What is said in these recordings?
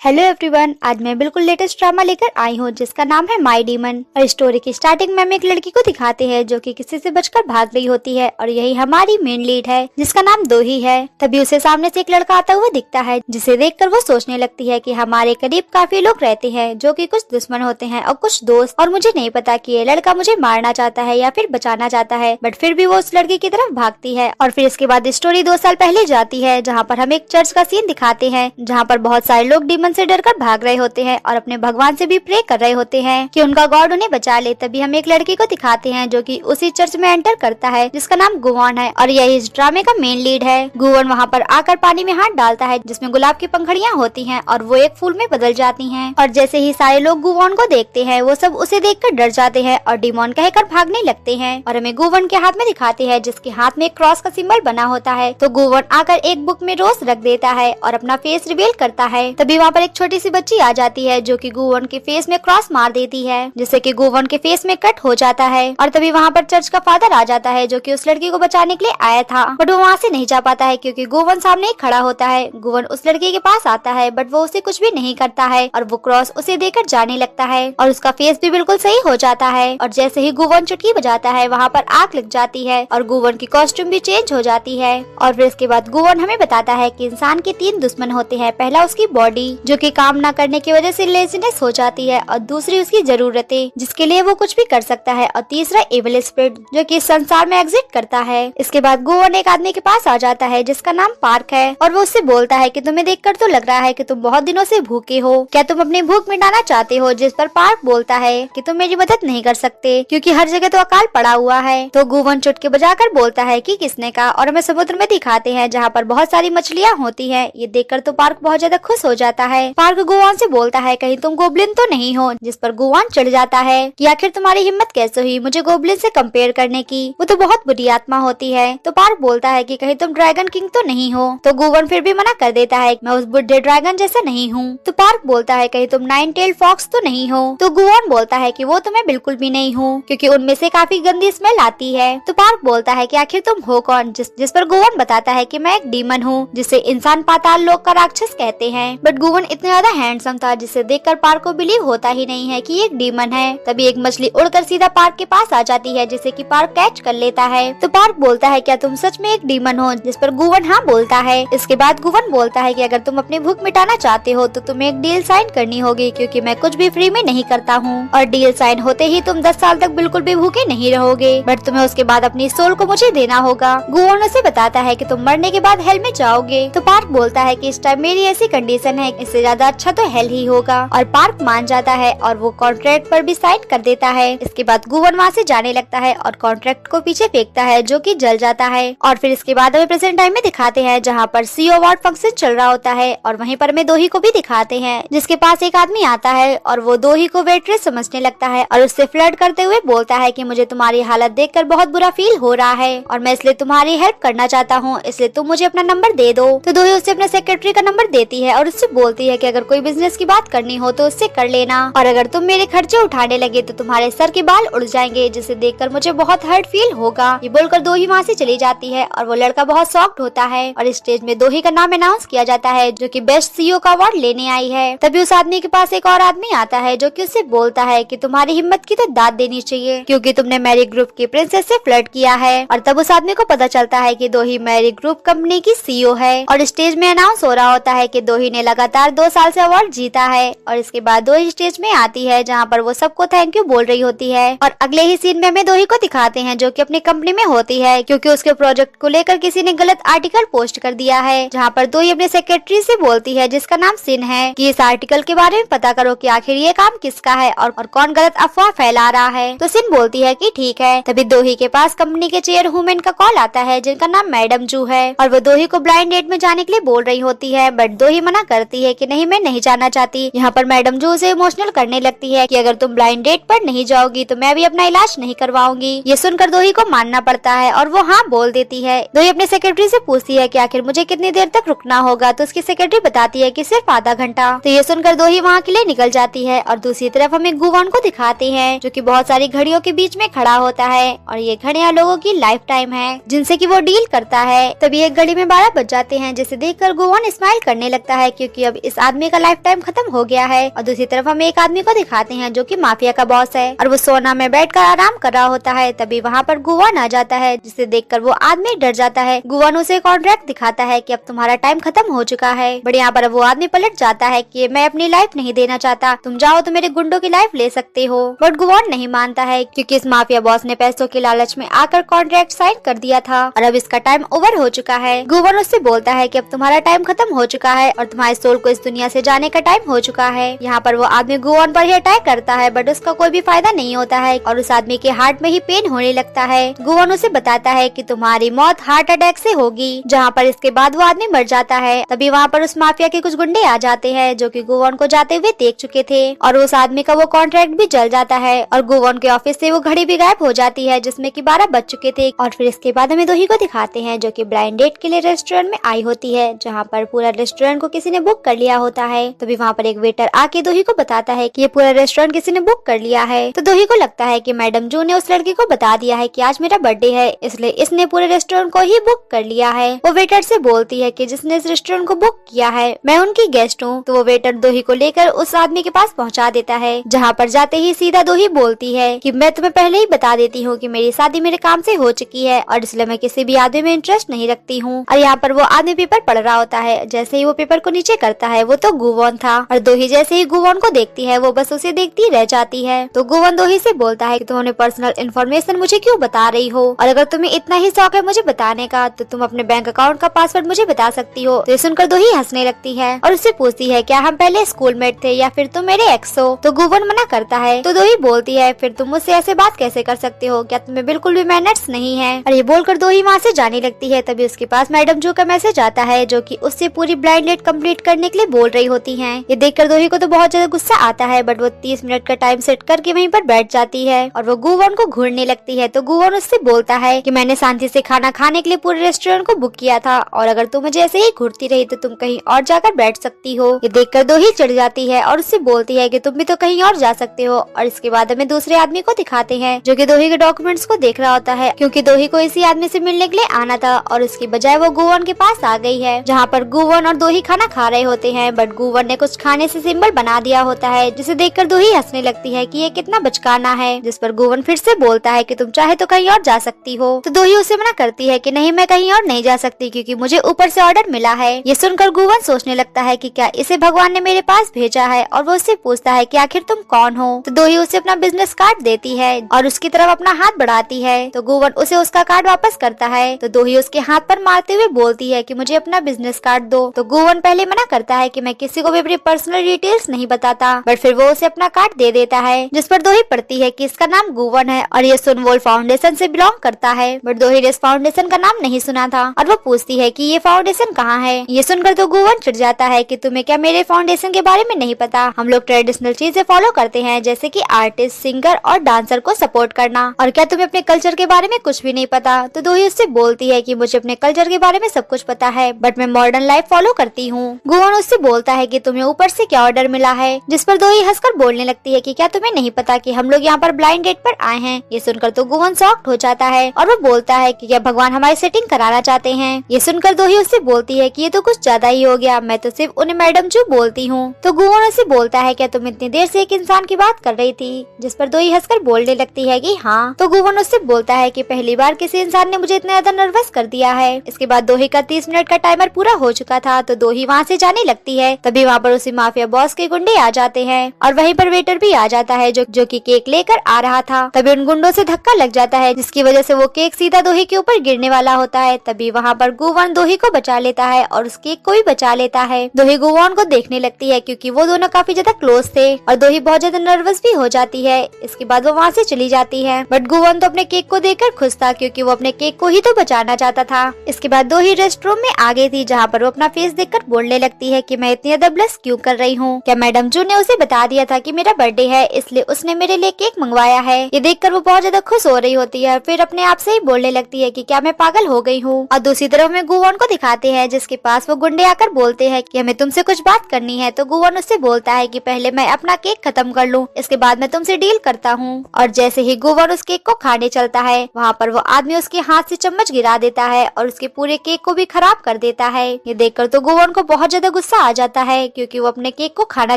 Hello everyone, आज मैं बिल्कुल लेटेस्ट ड्रामा लेकर आई हूँ जिसका नाम है माय डीमन। और स्टोरी की स्टार्टिंग में हम एक लड़की को दिखाते हैं जो कि किसी से बचकर भाग रही होती है और यही हमारी मेन लीड है जिसका नाम दोही है। तभी उसे सामने से एक लड़का आता हुआ दिखता है जिसे देखकर वो सोचने लगती है कि हमारे करीब काफी लोग रहते हैं जो कि कुछ दुश्मन होते हैं और कुछ दोस्त, और मुझे नहीं पता कि ये लड़का मुझे मारना चाहता है या फिर बचाना चाहता है, बट फिर भी वो उस लड़की की तरफ भागती है। और फिर इसके बाद स्टोरी 2 साल पहले जाती है जहाँ पर हम एक चर्च का सीन दिखाते हैं जहाँ पर बहुत सारे लोग डीमन से डरकर भाग रहे होते हैं और अपने भगवान से भी प्रे कर रहे होते हैं कि उनका गॉड उन्हें बचा ले। तभी हम एक लड़की को दिखाते हैं जो कि उसी चर्च में एंटर करता है जिसका नाम गुवान है और यही इस ड्रामे का मेन लीड है। गुवान वहाँ पर आकर पानी में हाथ डालता है जिसमें गुलाब की पंखड़ियाँ होती हैं और वो एक फूल में बदल जाती हैं। और जैसे ही सारे लोग गुवान को देखते हैं वो सब उसे देखकर डर जाते हैं और डिमोन कहकर भागने लगते हैं। और हमें गुवान के हाथ में दिखाते हैं जिसके हाथ में एक क्रॉस का सिंबल बना होता है। तो गुवान आकर एक बुक में रोज रख देता है और अपना फेस रिवील करता है। तभी वहाँ पर एक छोटी सी बच्ची आ जाती है जो कि गुवान के फेस में क्रॉस मार देती है जिससे कि गुवान के फेस में कट हो जाता है। और तभी वहाँ पर चर्च का फादर आ जाता है जो कि उस लड़की को बचाने के लिए आया था, बट वो वहाँ से नहीं जा पाता है क्योंकि गुवान सामने ही खड़ा होता है। गुवान उस लड़की के पास आता है बट वो उसे कुछ भी नहीं करता है और वो क्रॉस उसे देकर जाने लगता है और उसका फेस भी बिल्कुल सही हो जाता है। और जैसे ही गुवान चुटकी बजाता है वहाँ पर आग लग जाती है और गुवान की कॉस्ट्यूम भी चेंज हो जाती है। और फिर इसके बाद गुवान हमें बताता है कि इंसान के 3 दुश्मन होते हैं। पहला उसकी बॉडी जो कि काम न करने की वजह से लेजीनेस हो जाती है, और दूसरी उसकी जरूरतें जिसके लिए वो कुछ भी कर सकता है, और तीसरा एविल स्पिरिट जो कि इस संसार में एग्जिट करता है। इसके बाद गुवान एक आदमी के पास आ जाता है जिसका नाम पार्क है और वो उससे बोलता है कि तुम्हें देखकर तो लग रहा है कि तुम बहुत दिनों से भूखे हो, क्या तुम अपनी भूख मिटाना चाहते हो? जिस पर पार्क बोलता है कि तुम मेरी मदद नहीं कर सकते क्योंकि हर जगह तो अकाल पड़ा हुआ है। तो गुवान चुटकी बजाकर बोलता है कि किसने कहा, और हमें समुद्र में दिखाते हैं जहाँ पर बहुत सारी मछलियाँ होती है। ये देखकर तो पार्क बहुत ज्यादा खुश हो जाता है। पार्क गुवान से बोलता है कहीं तुम गोब्लिन तो नहीं हो? जिस पर गुवान चढ़ जाता है कि आखिर तुम्हारी हिम्मत कैसे हुई मुझे गोब्लिन से कंपेयर करने की, वो तो बहुत बुरी आत्मा होती है। तो पार्क बोलता है कि कहीं तुम ड्रैगन किंग तो नहीं हो? तो गुवान फिर भी मना कर देता है मैं उस बुढ़े ड्रैगन जैसा नहीं हूँ। तो पार्क बोलता है कहीं तुम 9 टेल्ड फॉक्स तो नहीं हो? तो गुवान बोलता है कि वो तो मैं बिल्कुल भी नहीं हूँ क्योंकि उनमें से काफी गंदी स्मेल आती है। तो पार्क बोलता है कि आखिर तुम हो कौन? जिस पर गुवान बताता है कि मैं एक डीमन हूँ जिसे इंसान पाताल लोक का राक्षस कहते हैं। बट गुवान इतना ज्यादा हैंडसम था जिसे देखकर पार्क को बिलीव होता ही नहीं है कि ये एक डीमन है। तभी एक मछली उड़कर सीधा पार्क के पास आ जाती है जिसे कि पार्क कैच कर लेता है। तो पार्क बोलता है क्या तुम सच में एक डीमन हो? जिस पर गुवान हाँ बोलता है। इसके बाद गुवान बोलता है कि अगर तुम अपनी भूख मिटाना चाहते हो तो तुम्हें एक डील साइन करनी होगी क्योंकि मैं कुछ भी फ्री में नहीं करता हूँ, और डील साइन होते ही तुम 10 साल तक बिल्कुल भी भूखे नहीं रहोगे, बट तुम्हें उसके बाद अपनी सोल को मुझे देना होगा। गुवान उसे बताता है कि तुम मरने के बाद हेल में जाओगे। तो पार्क बोलता है कि इस टाइम मेरी ऐसी कंडीशन है, इससे ज्यादा अच्छा तो हेल ही होगा। और पार्क मान जाता है और वो कॉन्ट्रैक्ट पर भी साइन कर देता है। इसके बाद गुवान वहाँ से जाने लगता है और कॉन्ट्रैक्ट को पीछे फेंकता है जो कि जल जाता है। और फिर इसके बाद हमें प्रेजेंट टाइम में दिखाते हैं जहाँ पर सीओ अवार्ड फंक्शन चल रहा होता है और वहीं पर हमें दोही को भी दिखाते हैं जिसके पास एक आदमी आता है और वो दोही को वेट्रेस समझने लगता है और उससे फ्लर्ट करते हुए बोलता है कि मुझे तुम्हारी हालत देखकर बहुत बुरा फील हो रहा है और मैं इसलिए तुम्हारी हेल्प करना चाहता हूँ, इसलिए तुम मुझे अपना नंबर दे दो। तो दोही उससे अपने सेक्रेटरी का नंबर देती है और उससे बोलती है कि अगर कोई बिजनेस की बात करनी हो तो उससे कर लेना, और अगर तुम मेरे खर्चे उठाने लगे तो तुम्हारे सर के बाल उड़ जाएंगे जिसे देखकर मुझे बहुत हर्ट फील होगा। ये बोलकर दोही वहाँ से चली जाती है और वो लड़का बहुत शॉक्ड होता है और स्टेज में दोही का नाम अनाउंस किया जाता है जो कि बेस्ट सीईओ का अवार्ड लेने आई है। तभी उस आदमी के पास एक और आदमी आता है जो कि उससे बोलता है कि तुम्हारी हिम्मत की तो दाद देनी चाहिए क्योंकि तुमने मैरी ग्रुप की प्रिंसेस से फ्लर्ट किया है। और तब उस आदमी को पता चलता है कि दोही मैरी ग्रुप कंपनी की सीईओ है और स्टेज में अनाउंस हो रहा होता है कि दोही ने लगातार 2 साल से अवार्ड जीता है। और इसके बाद दोही स्टेज में आती है जहाँ पर वो सबको थैंक यू बोल रही होती है और अगले ही सीन में हमें दोही को दिखाते हैं जो कि अपनी कंपनी में होती है क्योंकि उसके प्रोजेक्ट को लेकर किसी ने गलत आर्टिकल पोस्ट कर दिया है, जहाँ पर दोही अपने सेक्रेटरी से बोलती है जिसका नाम सिन है कि इस आर्टिकल के बारे में पता करो कि आखिर ये काम किसका है और कौन गलत अफवाह फैला रहा है। तो सिन बोलती है कि ठीक है। तभी दोही के पास कंपनी के चेयर वुमेन का कॉल आता है जिनका नाम मैडम जू है और वो दोही को ब्लाइंड डेट में जाने के लिए बोल रही होती है, बट दोही मना करती है कि नहीं मैं नहीं जाना चाहती। यहाँ पर मैडम जू उसे इमोशनल करने लगती है कि अगर तुम ब्लाइंड डेट पर नहीं जाओगी तो मैं भी अपना इलाज नहीं करवाऊंगी। ये सुनकर दोही को मानना पड़ता है और वो हाँ बोल देती है। दोही अपने सेक्रेटरी से पूछती है कि आखिर मुझे कितनी देर तक रुकना होगा, तो उसकी सेक्रेटरी बताती है कि सिर्फ आधा घंटा। तो ये सुनकर दोही वहाँ के लिए निकल जाती है और दूसरी तरफ हमें गुवान को दिखाते हैं जो कि बहुत सारी घड़ियों के बीच में खड़ा होता है और ये घड़ियां लोगों की लाइफ टाइम है जिनसे कि वो डील करता है। तभी एक घड़ी में 12 बज जाते हैं जिसे देखकर गुवान स्माइल करने लगता है क्योंकि अब इस आदमी का लाइफ टाइम खत्म हो गया है। और दूसरी तरफ हमें एक आदमी को दिखाते हैं जो कि माफिया का बॉस है और वो सोना में बैठकर आराम कर रहा होता है। तभी वहाँ पर गुवान आ जाता है, जिसे देखकर वो आदमी डर जाता है। गुवान उसे कॉन्ट्रैक्ट दिखाता है कि अब तुम्हारा टाइम खत्म हो चुका है। बट यहाँ पर वो आदमी पलट जाता है कि मैं अपनी लाइफ नहीं देना चाहता, तुम जाओ तो मेरे गुंडों की लाइफ ले सकते हो। बट गुवान नहीं मानता है क्योंकि इस माफिया बॉस ने पैसों के लालच में आकर कॉन्ट्रैक्ट साइन कर दिया था और अब इसका टाइम ओवर हो चुका है। गुवान उससे बोलता है कि अब तुम्हारा टाइम खत्म हो चुका है और तुम्हारे सोल को इस दुनिया से जाने का टाइम हो चुका है। यहाँ पर वो आदमी गुवान पर ही अटैक करता है बट उसका कोई भी फायदा नहीं होता है और उस आदमी के हार्ट में ही पेन होने लगता है। गुवान उसे बताता है कि तुम्हारी मौत हार्ट अटैक से होगी, जहाँ पर इसके बाद वो आदमी मर जाता है। तभी वहाँ पर उस माफिया के कुछ गुंडे आ जाते हैं जो कि गुवान को जाते हुए देख चुके थे और उस आदमी का वो कॉन्ट्रैक्ट भी जल जाता है और गुवान के ऑफिस से वो घड़ी भी गायब हो जाती है जिसमें कि 12 बज चुके थे। और फिर इसके बाद हमें दोही को दिखाते हैं जो कि ब्लाइंड डेट के लिए रेस्टोरेंट में आई होती है, जहाँ पर पूरा रेस्टोरेंट को किसी ने बुक कर लिया होता है। तभी वहाँ पर एक वेटर आके दोही को बताता है कि ये पूरा रेस्टोरेंट किसी ने बुक कर लिया है। तो दोही को लगता है कि मैडम जू ने उस लड़की को बता दिया है कि आज मेरा बर्थडे है, इसलिए इसने पूरे रेस्टोरेंट को ही बुक कर लिया है। वो वेटर से बोलती है कि जिसने इस रेस्टोरेंट को बुक किया है मैं उनकी गेस्ट हूँ। तो वो वेटर दोही को लेकर उस आदमी के पास पहुँचा देता है, जहाँ पर जाते ही सीधा दोही बोलती है कि मैं तुम्हें पहले ही बता देती हूँ कि मेरी शादी मेरे काम से हो चुकी है और इसलिए मैं किसी भी आदमी में इंटरेस्ट नहीं रखती हूँ। और यहाँ पर वो आदमी पेपर पढ़ रहा होता है, जैसे ही वो पेपर को नीचे करता है वो तो गुवान था और दोही जैसे ही गुवान को देखती है वो बस उसे देखती रह जाती है। तो गुवान दोही से बोलता है कि तुम अपने पर्सनल इन्फॉर्मेशन मुझे क्यों बता रही हो और अगर तुम्हें इतना ही शौक है मुझे बताने का तो तुम अपने बैंक अकाउंट का पासवर्ड मुझे बता सकती हो। तो ये सुनकर दोही हंसने लगती है और उससे पूछती है क्या हम पहले स्कूलमेट थे या फिर तुम मेरे एक्स हो। तो गुवान मना करता है। तो दोही बोलती है फिर तुम मुझसे ऐसे बात कैसे कर सकते हो, क्या तुम्हें बिल्कुल भी मैनर्स नहीं है। और ये बोलकर दोही वहाँ से जाने लगती है। तभी उसके पास मैडम जू का मैसेज आता है जो कि उससे पूरी ब्लाइंड डेट कंप्लीट करने के लिए बोल रही होती हैं। ये देखकर दोही को तो बहुत ज्यादा गुस्सा आता है बट वो 30 मिनट का टाइम सेट करके वहीं पर बैठ जाती है और वो गुवान को घूरने लगती है। तो गुवान उससे बोलता है कि मैंने शांति से खाना खाने के लिए पूरे रेस्टोरेंट को बुक किया था और अगर तुम मुझे ऐसे ही घूरती रही तो तुम कहीं और जाकर बैठ सकती हो। ये देखकर दोही चिढ़ जाती है और उससे बोलती है कि तुम भी तो कहीं और जा सकते हो। और इसके बाद हमें दूसरे आदमी को दिखाते हैं जो कि दोही के डॉक्यूमेंट्स को देख रहा होता है क्योंकि दोही को इसी आदमी से मिलने के लिए आना था और उसकी बजाय वो गुवान के पास आ गई है, जहाँ पर गुवान और दोही खाना खा रहे होते हैं बट गुवान ने कुछ खाने से सिंबल बना दिया होता है जिसे देखकर दोही हंसने लगती है कि ये कितना बचकाना है। जिस पर गुवान फिर से बोलता है कि तुम चाहे तो कहीं और जा सकती हो। तो दोही उसे मना करती है कि नहीं मैं कहीं और नहीं जा सकती क्योंकि मुझे ऊपर से ऑर्डर मिला है। ये सुनकर गुवान सोचने लगता है कि क्या इसे भगवान ने मेरे पास भेजा है और वो उससे पूछता है कि आखिर तुम कौन हो। तो दोही उसे अपना बिजनेस कार्ड देती है और उसकी तरफ अपना हाथ बढ़ाती है। तो गुवान उसे उसका कार्ड वापस करता है। तो दोही उसके हाथ पर मारते हुए बोलती है कि मुझे अपना बिजनेस कार्ड दो। तो गुवान पहले मना करता है कि मैं किसी को भी अपनी पर्सनल डिटेल्स नहीं बताता बट फिर वो उसे अपना कार्ड दे देता है, जिस पर दोही पढ़ती है कि इसका नाम गुवान है और ये सुनवोल फाउंडेशन से बिलोंग करता है। बट दोही ने इस फाउंडेशन का नाम नहीं सुना था और वो पूछती है कि ये फाउंडेशन कहाँ है। ये सुनकर तो गुवान चिढ़ जाता है कि तुम्हें क्या मेरे फाउंडेशन के बारे में नहीं पता, हम लोग ट्रेडिशनल चीजें फॉलो करते हैं जैसे कि आर्टिस्ट, सिंगर और डांसर को सपोर्ट करना, और क्या तुम्हें अपने कल्चर के बारे में कुछ भी नहीं पता। तो दोही उससे बोलती है कि मुझे अपने कल्चर के बारे में सब कुछ पता है बट मैं मॉडर्न लाइफ फॉलो करती हूँ। गुवान उससे बोलता है कि तुम्हें ऊपर से क्या ऑर्डर मिला है, जिस पर दोही हंसकर बोलने लगती है कि क्या तुम्हें नहीं पता कि हम लोग यहाँ पर ब्लाइंड डेट पर आए हैं। ये सुनकर तो गुवान शॉक्ड हो जाता है और वो बोलता है कि क्या भगवान हमारी सेटिंग कराना चाहते हैं। ये सुनकर दोही उससे बोलती है कि ये तो कुछ ज्यादा ही हो गया, मैं तो सिर्फ उन्हें मैडम जू बोलती हूँ। तो गुवान उससे बोलता है क्या तुम इतनी देर से एक इंसान की बात कर रही थी, जिस पर दोही हंसकर बोलने लगती है कि हाँ। तो गुवान उससे बोलता है कि पहली बार किसी इंसान ने मुझे इतना ज्यादा नर्वस कर दिया है। इसके बाद दोही का 30 मिनट का टाइमर पूरा हो चुका था तो दोही वहाँ से जाने लगती है। तभी वहाँ पर उसी माफिया बॉस के गुंडे आ जाते हैं और वहीं पर वेटर भी आ जाता है जो कि केक लेकर आ रहा था। तभी उन गुंडों से धक्का लग जाता है जिसकी वजह से वो केक सीधा दोही के ऊपर गिरने वाला होता है। तभी वहाँ पर गुवान दोही को बचा लेता है और उस केक को भी बचा लेता है। दोही गुवान को देखने लगती है क्योंकि वो दोनों काफी ज्यादा क्लोज थे और दोही बहुत ज्यादा नर्वस भी हो जाती है। इसके बाद वो वहाँ से चली जाती है बट गुवान तो अपने केक को देखकर खुश था क्योंकि वो अपने केक को ही तो बचाना चाहता था। इसके बाद दोही रेस्ट रूम में आ गई थी जहाँ पर वो अपना फेस देखकर बोलने लगती है कि मैं इतनी ज्यादा ब्लश क्यों कर रही हूँ, क्या मैडम जू ने उसे बता दिया था कि मेरा बर्थडे है इसलिए उसने मेरे लिए केक मंगवाया है। ये देखकर वो बहुत ज्यादा खुश हो रही होती है, फिर अपने आप से ही बोलने लगती है कि क्या मैं पागल हो गई हूँ। और दूसरी तरफ में गुवान को दिखाते हैं जिसके पास वो गुंडे आकर बोलते हैं कि हमें तुमसे कुछ बात करनी है। तो गुवान उससे बोलता है कि पहले मैं अपना केक खत्म कर लूँ, इसके बाद मैं तुमसे डील करता हूँ। और जैसे ही गुवान उस केक को खाने चलता है वहाँ पर वो आदमी उसके हाथ से चम्मच गिरा देता है और उसके पूरे केक को भी खराब कर देता है। ये देखकर तो गुवान को बहुत ज्यादा गुस्सा आ जाता है क्योंकि वो अपने केक को खाना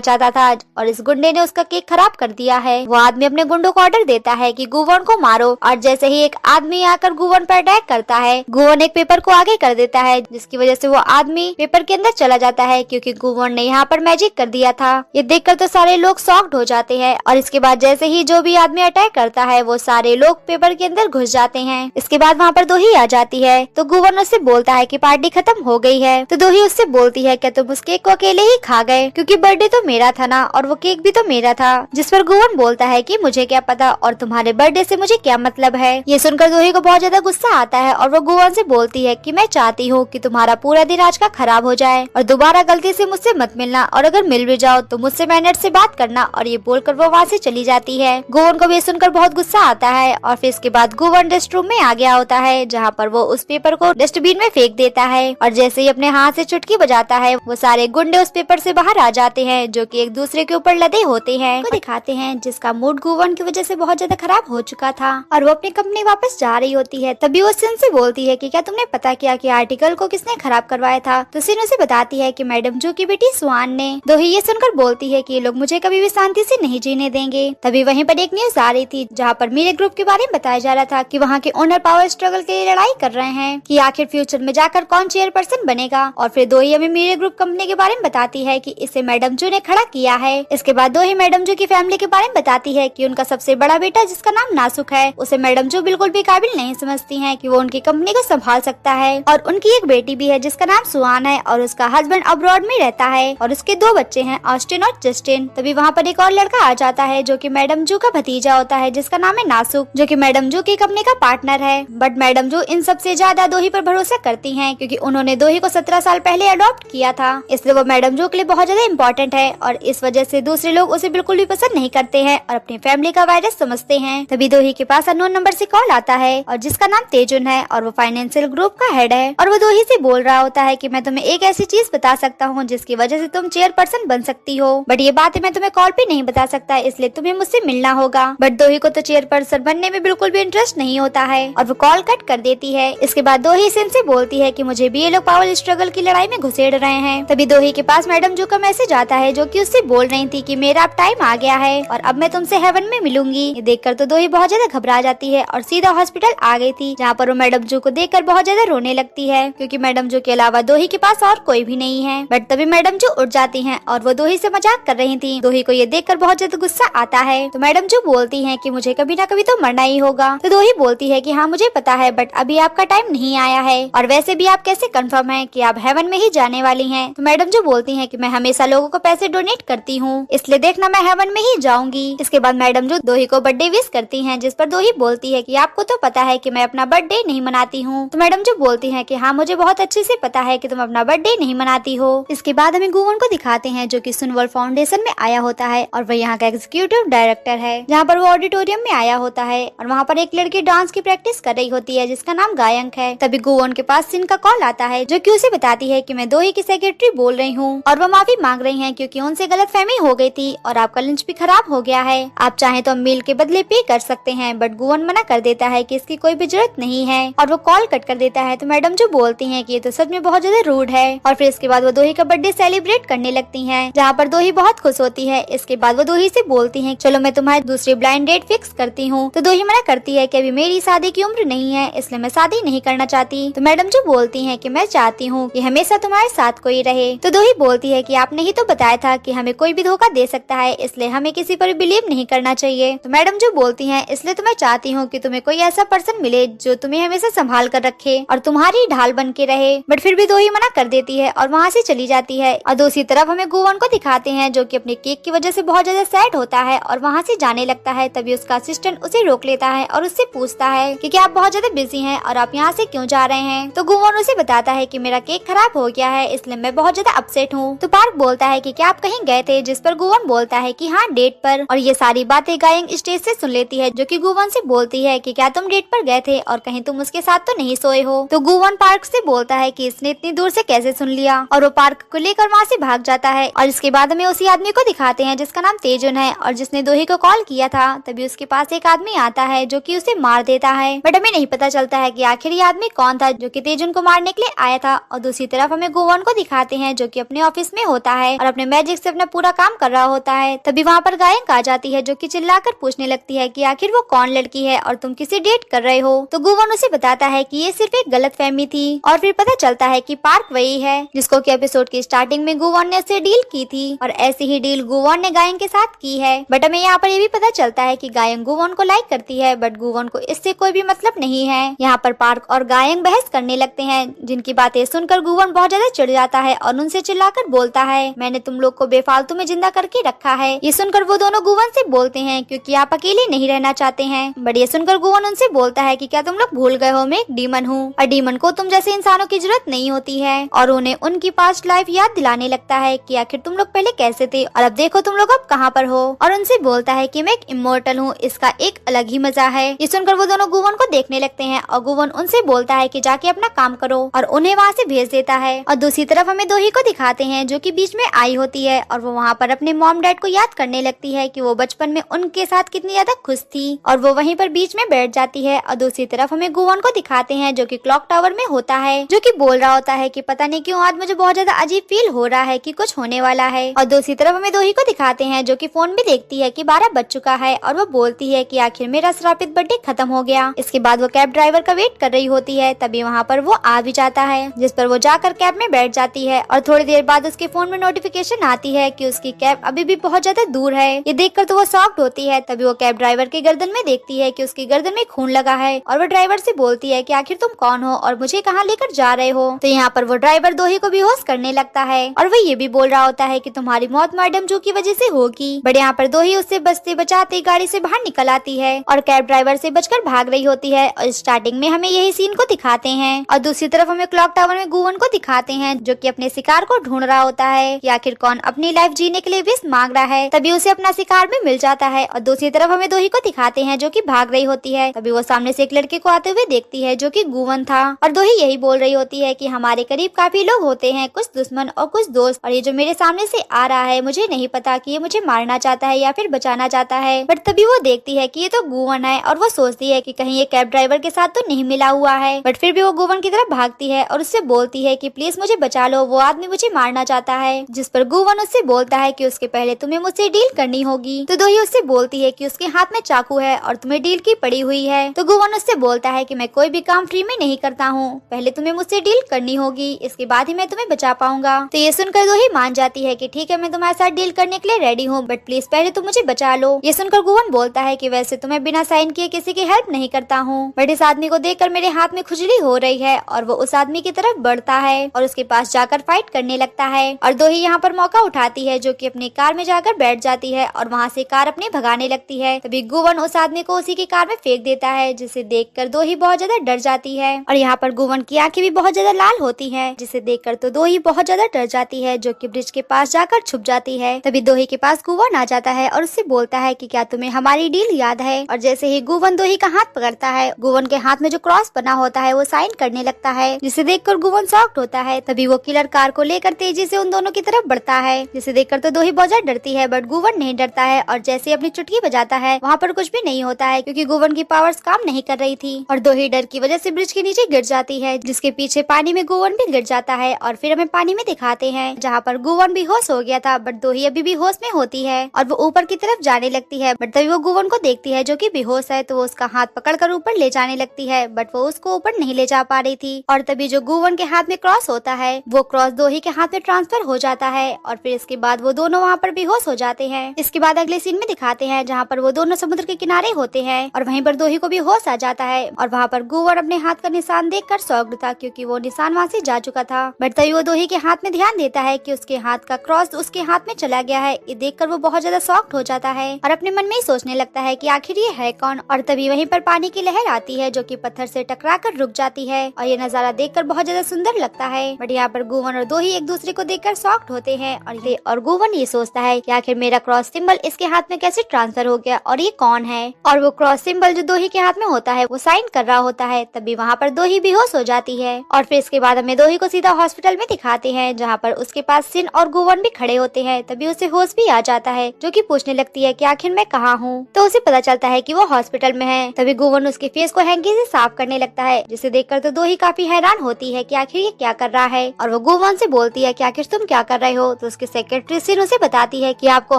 चाहता था और इस गुंडे ने उसका केक खराब कर दिया है। वो आदमी अपने गुंडों को ऑर्डर देता है कि गुवन को मारो और जैसे ही एक आदमी आकर गुवन पर अटैक करता है, गुवन एक पेपर को आगे कर देता है जिसकी वजह से वो आदमी पेपर के अंदर चला जाता है क्योंकि गुवन ने यहाँ पर मैजिक कर दिया था। ये देखकर तो सारे लोग शॉक्ड हो जाते हैं और इसके बाद जैसे ही जो भी आदमी अटैक करता है वो सारे लोग पेपर के अंदर घुस जाते हैं। इसके बाद वहाँ पर दोही आ जाती है तो गुवन उससे बोलता है कि पार्टी खत्म हो गई है। तो दोही उससे बोलती है क्या तुम उस केक को अकेले ही खा गए, क्योंकि बर्थडे तो मेरा था ना और वो केक भी तो मेरा था। जिस पर गुवन बोलता है कि मुझे क्या पता और तुम्हारे बर्थडे से मुझे क्या मतलब है। ये सुनकर दोही को बहुत ज्यादा गुस्सा आता है और वो गुवन से बोलती है कि मैं चाहती हूँ कि तुम्हारा पूरा दिन आज का खराब हो जाए और दोबारा गलती से मुझसे मत मिलना और अगर मिल भी जाओ तो मुझसे मैनर से बात करना। और ये बोलकर वो वहाँ से चली जाती है। गुवन को भी ये सुनकर बहुत गुस्सा आता है और फिर इसके बाद गुवन रेस्ट रूम में आ गया होता है जहाँ पर वो उस पेपर को डस्टबिन में फेंक देता है और जैसे ही अपने हाथ से चुटकी बजाता है वो सारे गुंडे उस पेपर से बाहर आ जाते हैं जो कि एक दूसरे के ऊपर लदे होते हैं। वो दिखाते हैं जिसका मूड गुवन की वजह से बहुत ज्यादा खराब हो चुका था और वो अपनी कंपनी वापस जा रही होती है। तभी वो सिन से बोलती है कि क्या तुमने पता किया कि आर्टिकल को किसने खराब करवाया था। तो सिन उसे बताती है कि मैडम जू की बेटी स्वान ने। दोही ये सुनकर बोलती है कि ये लोग मुझे कभी भी शांति से नहीं जीने देंगे। तभी वहीं पर एक न्यूज आ रही थी जहाँ पर मेरे ग्रुप के बारे में बताया जा रहा था कि वहाँ के ओनर पावर स्ट्रगल के लिए लड़ाई कर रहे हैं कि आखिर फ्यूचर में जाकर कौन चेयरपर्सन बनेगा। और फिर दोही हमें मेरे ग्रुप कंपनी के बारे में बताती है कि इसे मैडम जू ने खड़ा किया है। इसके बाद दोही मैडम जू की फैमिली के बारे में बताती है कि उनका सबसे बड़ा बेटा जिसका नाम नासुक है उसे मैडम जू बिल्कुल भी काबिल नहीं समझती है कि वो उनकी कंपनी को संभाल सकता है। और उनकी एक बेटी भी है जिसका नाम सुहान है और उसका हस्बैंड अब्रॉड में रहता है और उसके 2 बच्चे हैं, ऑस्टिन और जस्टिन। तभी वहाँ पर एक और लड़का आ जाता है जो कि मैडम जू का भतीजा होता है जिसका नाम है नासुक, जो कि मैडम जू की कंपनी का पार्टनर है। बट मैडम जू इन सबसे ज्यादा दोही पर भरोसा करती हैं क्योंकि उन्होंने दोही को 17 साल पहले अडॉप्ट किया था, इसलिए वो मैडम जू के लिए बहुत ज्यादा इम्पोर्टेंट है और इस वजह से दूसरे लोग उसे बिल्कुल भी पसंद नहीं करते हैं और अपनी फैमिली का वायरस समझते हैं। तभी दोही के पास अननोन नंबर से कॉल आता है और जिसका नाम तेजुन है और वो फाइनेंशियल ग्रुप का हेड है और वो दोही से बोल रहा होता है कि मैं तुम्हें एक ऐसी चीज बता सकता हूँ जिसकी वजह से तुम चेयरपर्सन बन सकती हो, बट ये बात मैं तुम्हें कॉल पे नहीं बता सकता, इसलिए तुम्हें मुझसे मिलना होगा। बट दोही को तो चेयरपर्सन बनने में बिल्कुल भी इंटरेस्ट नहीं होता है और वो कॉल कट कर देती है। इसके बाद दोही सिन से बोलती है कि मुझे भी ये लोग पावर स्ट्रगल की लड़ाई में घुसेड़ रहे हैं। तभी दोही के पास मैडम जू का मैसेज आता है जो कि उससे बोल रही थी कि मेरा अब टाइम आ गया है और अब मैं तुमसे हेवन में मिलूंगी। ये देखकर तो दोही बहुत ज्यादा घबरा जाती है और सीधा हॉस्पिटल आ गई थी जहाँ पर वो मैडम जू को देखकर बहुत ज्यादा रोने लगती है क्योंकि मैडम जू के अलावा दोही के पास और कोई भी नहीं है। बट तभी मैडम जू उठ जाती हैं और वो दोही से मजाक कर रही थी। दोही को ये देखकर बहुत ज्यादा गुस्सा आता है तो मैडम जू बोलती है कि मुझे कभी ना कभी तो मरना ही होगा। तो दोही बोलती है कि हाँ मुझे पता है बट अभी आपका टाइम नहीं आया है और वैसे भी आप कैसे कंफर्म है कि आप हेवन में ही जाने वाली हैं। तो मैडम जू बोलती है कि मैं हमेशा लोगों को पैसे डोनेट करती हूँ, इसलिए देखना मैं हेवन में ही जाऊंगी। इसके बाद मैडम जू दोही को बर्थडे विश करती हैं जिस पर दोही बोलती है कि आपको तो पता है कि मैं अपना बर्थडे नहीं मनाती हूँ। तो मैडम जू बोलती है कि हाँ मुझे बहुत अच्छे से पता है कि तुम अपना बर्थडे नहीं मनाती हो। इसके बाद हमें गुवन को दिखाते हैं जो कि सुनवर्ल्ड फाउंडेशन में आया होता है और वह यहाँ का एग्जीक्यूटिव डायरेक्टर है जहाँ पर वो ऑडिटोरियम में आया होता है और वहाँ पर एक लड़की डांस की प्रैक्टिस कर रही होती है जिसका नाम गायंक है। तभी गुवन के पास सिन का कॉल आता है जो कि उसे बताती है कि मैं दोही की सेक्रेटरी बोल रही हूँ और वो माफी मांग रही हैं क्योंकि उनसे गलतफहमी हो गई थी और आपका लंच भी खराब हो गया है। आप चाहें तो मील के बदले पे कर सकते हैं। बट गुवन मना कर देता है कि इसकी कोई भी जरूरत नहीं है और वो कॉल कट कर देता है। तो मैडम जो बोलती हैं कि ये तो सच में बहुत ज्यादा रूड है और फिर इसके बाद वो दोही का बर्थडे सेलिब्रेट करने लगती हैं जहाँ पर दोही बहुत खुश होती है। इसके बाद वो दोही से बोलती हैं चलो मैं तुम्हारी दूसरी ब्लाइंड डेट फिक्स करती हूँ। तो दोही मना करती है कि अभी मेरी शादी की उम्र नहीं है इसलिए मैं शादी नहीं करना चाहती। तो मैडम जो बोलती हैं कि मैं चाहती हूँ कि हमेशा तुम्हारे साथ कोई रहे। तो दोही बोलती है कि आपने ही तो बताया था कि हमें कोई भी धोखा दे सकता है इसलिए हमें किसी पर बिलीव नहीं करना चाहिए। तो मैडम जो बोलती हैं इसलिए तो मैं चाहती हूँ कि तुम्हें कोई ऐसा पर्सन मिले जो तुम्हें हमेशा संभाल कर रखे और तुम्हारी ढाल बन के रहे। बट फिर भी दोही मना कर देती है और वहाँ से चली जाती है। और दूसरी तरफ हमें गुवन को दिखाते हैं जो कि अपने केक की वजह से बहुत ज्यादा सैड होता है और वहाँ से जाने लगता है। तभी उसका असिस्टेंट उसे रोक लेता है और उससे पूछता है कि क्या आप बहुत ज्यादा बिजी हैं और आप यहाँ से क्यों जा रहे हैं। तो गुवन उसे बताता है कि मेरा केक खराब हो गया है इसलिए मैं बहुत ज्यादा अपसेट हूँ। तो पार्क बोलता है कि क्या आप कहीं गए थे, जिस पर गुवन बोलता है कि हाँ डेट पर। और ये सारी बातें गायंग स्टेज से सुन लेती है जो कि गुवन से बोलती है कि क्या तुम डेट पर गए थे और कहीं तुम उसके साथ तो नहीं सोए हो। तो गुवन पार्क से बोलता है कि इसने इतनी दूर से कैसे सुन लिया और वो पार्क को लेकर वहाँ से भाग जाता है। और इसके बाद हमें उसी आदमी को दिखाते हैं जिसका नाम तेजुन है और जिसने दोही को कॉल किया था। तभी उसके पास एक आदमी आता है जो कि उसे मार देता है। बट हमें नहीं पता चलता है कि आखिर ये आदमी कौन था जो कि तेजुन को मारने के लिए आया था। और दूसरी तरफ हमें गुवन को दिखाते हैं हैं जो कि अपने ऑफिस में होता है और अपने मैजिक से अपना पूरा काम कर रहा होता है। तभी वहाँ पर गायक आ जाती है जो कि चिल्लाकर पूछने लगती है कि आखिर वो कौन लड़की है और तुम किसे डेट कर रहे हो। तो गुवन उसे बताता है कि ये सिर्फ एक गलतफहमी थी और फिर पता चलता है कि पार्क वही है जिसको कि एपिसोड की स्टार्टिंग में गुवन ने उससे डील की थी और ऐसी ही डील गुवन ने गायक के साथ की है। बट हमें यहाँ पर ये भी पता चलता है कि गायक गुवन को लाइक करती है बट गुवन को इससे कोई भी मतलब नहीं है। यहाँ पर पार्क और गायक बहस करने लगते हैं जिनकी बातें सुनकर गुवन बहुत ज्यादा चिढ़ जाता है और उनसे चिल्लाकर बोलता है मैंने तुम लोग को बेफालतू में जिंदा करके रखा है। ये सुनकर वो दोनों गुवन से बोलते हैं क्योंकि आप अकेले नहीं रहना चाहते हैं। बट ये सुनकर गुवन उनसे बोलता है कि क्या तुम लोग भूल गए हो मैं एक डीमन हूँ और डीमन को तुम जैसे इंसानों की जरूरत नहीं होती है। और उन्हें उनकी पास्ट लाइफ याद दिलाने लगता है कि आखिर तुम लोग पहले कैसे थे और अब देखो तुम लोग अब कहाँ पर हो। और उनसे बोलता है कि मैं एक इमोर्टल हूँ, इसका एक अलग ही मजा है। ये सुनकर वो दोनों गुवन को देखने लगते हैं और गुवन उनसे बोलता है कि जाके अपना काम करो और उन्हें वहाँ से भेज देता है। और दूसरी तरफ हमें दोही को दिखाते हैं जो कि बीच में आई होती है और वो वहाँ पर अपने मॉम डैड को याद करने लगती है कि वो बचपन में उनके साथ कितनी ज्यादा खुश थी और वो वहीं पर बीच में बैठ जाती है। और दूसरी तरफ हमें गुवन को दिखाते हैं जो कि क्लॉक टावर में होता है जो कि बोल रहा होता है कि पता नहीं क्यों आज मुझे बहुत ज्यादा अजीब फील हो रहा है कि कुछ होने वाला है। और दूसरी तरफ हमें दोही को दिखाते हैं जो कि फोन में देखती है कि 12 बज चुका है और वो बोलती है कि आखिर मेरा श्रापित बर्थडे खत्म हो गया। इसके बाद वो कैब ड्राइवर का वेट कर रही होती है, तभी वहाँ पर वो आ भी जाता है जिस पर वो जाकर कैब में बैठ जाती है। और थोड़ी देर बाद उसके फोन में नोटिफिकेशन आती है कि उसकी कैब अभी भी बहुत ज्यादा दूर है। ये देखकर तो वो शॉक्ड होती है। तभी वो कैब ड्राइवर के गर्दन में देखती है कि उसकी गर्दन में खून लगा है और वो ड्राइवर से बोलती है कि आखिर तुम कौन हो और मुझे कहाँ लेकर जा रहे हो। तो यहाँ पर वो ड्राइवर दोही को बेहोश करने लगता है और वो ये भी बोल रहा होता है कि तुम्हारी मौत मैडम जू की वजह से होगी। बट यहाँ पर दोही उससे बचते बचाते गाड़ी से बाहर निकल आती है और कैब ड्राइवर से बचकर भाग रही होती है। और स्टार्टिंग में हमें यही सीन को दिखाते हैं और दूसरी तरफ हमें क्लॉक टावर में गुवन को दिखाते हैं जो कि अपने शिकार को ढूंढ रहा होता है कि आखिर कौन अपनी लाइफ जीने के लिए विश मांग रहा है। तभी उसे अपना शिकार भी मिल जाता है। और दूसरी तरफ हमें दोही को दिखाते हैं जो कि भाग रही होती है। तभी वो सामने से एक लड़के को आते हुए देखती है जो कि गुवन था और दोही यही बोल रही होती है कि हमारे करीब काफी लोग होते हैं, कुछ दुश्मन और कुछ दोस्त, और ये जो मेरे सामने से आ रहा है मुझे नहीं पता कि ये मुझे मारना चाहता है या फिर बचाना चाहता है। बट तभी वो देखती है कि ये तो गुवन है और वो सोचती है कि कहीं ये कैब ड्राइवर के साथ तो नहीं मिला हुआ है। बट फिर भी वो गुवन की तरफ भागती है और उससे बोलती है कि प्लीज मुझे बचा लो, वो आदमी मुझे मारना चाहता है। जिस पर गुवन उससे बोलता है कि उसके पहले तुम्हें मुझसे डील करनी होगी। तो दोही उससे बोलती है कि उसके हाथ में चाकू है और तुम्हें डील की पड़ी हुई है। तो गुवन उससे बोलता है कि मैं कोई भी काम फ्री में नहीं करता हूँ, पहले तुम्हें मुझसे डील करनी होगी, इसके बाद ही मैं तुम्हें बचा पाऊंगा। तो ये सुनकर दोही मान जाती है कि ठीक है मैं तुम्हारे साथ डील करने के लिए रेडी हूँ, बट प्लीज पहले तुम मुझे बचा लो। ये सुनकर गुवन बोलता है कि वैसे तो मैं बिना साइन किए किसी की हेल्प नहीं करता हूँ, बट इस आदमी को देखकर मेरे हाथ में खुजली हो रही है। और वो उस आदमी की तरफ बढ़ता है और उसके पास जाकर फाइट करने लगता है। और दोही यहाँ पर मौका उठाती है जो कि अपनी कार में जाकर बैठ जाती है और वहाँ से कार अपनी भगाने लगती है। तभी गुवन उस आदमी को उसी की कार में फेंक देता है जिसे देखकर दोही बहुत ज्यादा डर जाती है। और यहाँ पर गुवन की आंखें भी बहुत ज्यादा लाल होती है जिसे देखकर तो दोही बहुत ज्यादा डर जाती है जो कि ब्रिज के पास जाकर छुप जाती है। तभी दोही के पास गुवन आ जाता है और उससे बोलता है कि क्या तुम्हें हमारी डील याद है। और जैसे ही गुवन दोही का हाथ पकड़ता है, गुवन के हाथ में जो क्रॉस बना होता है वो साइन करने लगता है जिसे देखकर गुवन शॉक्ड होता है। तभी वो किलर कार को लेकर तेजी से उन दोनों की तरफ बढ़ता है जिसे देखकर तो दोही बहुत ज्यादा डरती है। बट गुवन नहीं डरता है और जैसे ही अपनी चुटकी बजाता है वहाँ पर कुछ भी नहीं होता है क्योंकि गुवन की पावर्स काम नहीं कर रही थी। और दोही डर की वजह से ब्रिज के नीचे गिर जाती है जिसके पीछे पानी में गुवन भी गिर जाता है। और फिर हमें पानी में दिखाते हैं जहाँ पर गुवन भी होश हो गया था बट दोही अभी भी होश में होती है और वो ऊपर की तरफ जाने लगती है। बट तभी वो गुवन को देखती है जो कि बेहोश है, तो वो उसका हाथ पकड़कर ऊपर ले जाने लगती है बट वो उसको ऊपर नहीं ले जा पा रही थी। और तभी जो गुवन के हाथ में क्रॉस होता है वो क्रॉस दोही के हाथ में ट्रांसफर हो जाता है और फिर इसके बाद वो दोनों वहाँ पर बेहोश हो जाते हैं। इसके बाद अगले सीन में दिखाते हैं जहाँ पर वो दोनों समुद्र के किनारे होते हैं और वहीं पर दोही को भी होश आ जाता है। और वहाँ पर गुवन अपने हाथ का निशान देखकर शॉक्ड था क्योंकि वो निशान वहाँ से जा चुका था। बट तभी वो दोही के हाथ में ध्यान देता है कि उसके हाथ का क्रॉस उसके हाथ में चला गया है। ये देखकर वो बहुत ज्यादा शॉक्ड हो जाता है और अपने मन में ही सोचने लगता है कि आखिर ये है कौन। और तभी वहीं पर पानी की लहर आती है जो कि पत्थर से टकराकर रुक जाती है और ये नजारा देखकर बहुत ज्यादा सुंदर लगता है। बट यहाँ पर गुवन और दोही एक दूसरे को देखकर शॉक्ड होते हैं और गुवन ये सोचता है कि आखिर मेरा क्रॉस सिंबल इसके हाथ में कैसे ट्रांसफर हो गया और ये कौन है। और वो क्रॉस सिंबल जो दोही के हाथ में होता है वो साइन कर रहा होता है। तभी वहाँ पर दोही बेहोश हो जाती है और फिर इसके बाद हमें दोही को सीधा हॉस्पिटल में दिखाते हैं जहाँ पर उसके पास सिन और गुवन भी खड़े होते हैं। तभी उसे होश भी आ जाता है जो कि पूछने लगती है कि आखिर मैं कहाँ हूँ। तो उसे पता चलता है कि वो हॉस्पिटल में है। तभी गुवन उसके फेस को हैंकी से साफ करने लगता है जिसे देखकर तो दोही काफी हैरान होती है कि आखिर ये क्या कर रहा है। और वो गुवन से बोलती है कि आखिर तुम क्या कर रहे हो। तो उसकी सेक्रेटरी सिन उसे बताती है कि आपको